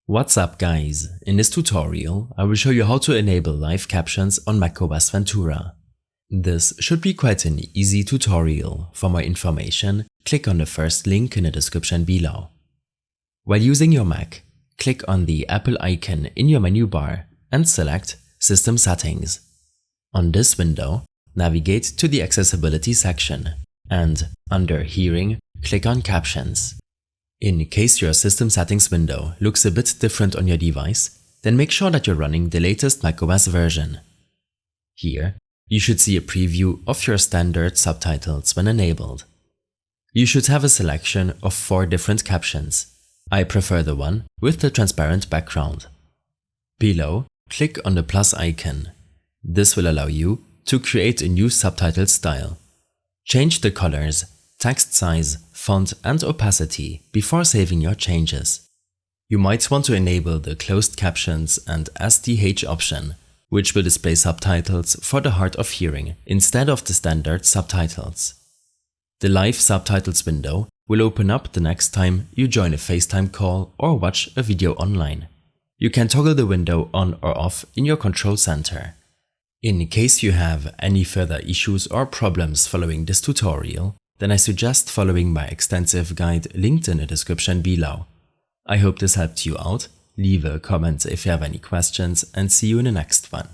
What's up guys, in this tutorial I will show you how to enable live captions on Mac OS Ventura. This should be quite an easy tutorial. For more information, click on the first link in the description below. While using your Mac, click on the Apple icon in your menu bar and select System Settings. On this window, navigate to the Accessibility section and under Hearing, click on Captions. In case your System Settings window looks a bit different on your device, then make sure that you're running the latest Mac OS version. Here, you should see a preview of your standard subtitles when enabled. You should have a selection of 4 different captions. I prefer the one with the transparent background. Below, click on the plus icon. This will allow you to create a new subtitle style. Change the colors, text size, font and opacity before saving your changes. You might want to enable the closed Captions and SDH option, which will display subtitles for the hard of hearing instead of the standard subtitles. The live subtitles window will open up the next time you join a FaceTime call or watch a video online. You can toggle the window on or off in your control center. In case you have any further issues or problems following this tutorial, then I suggest following my extensive guide linked in the description below. I hope this helped you out. Leave a comment if you have any questions and see you in the next one.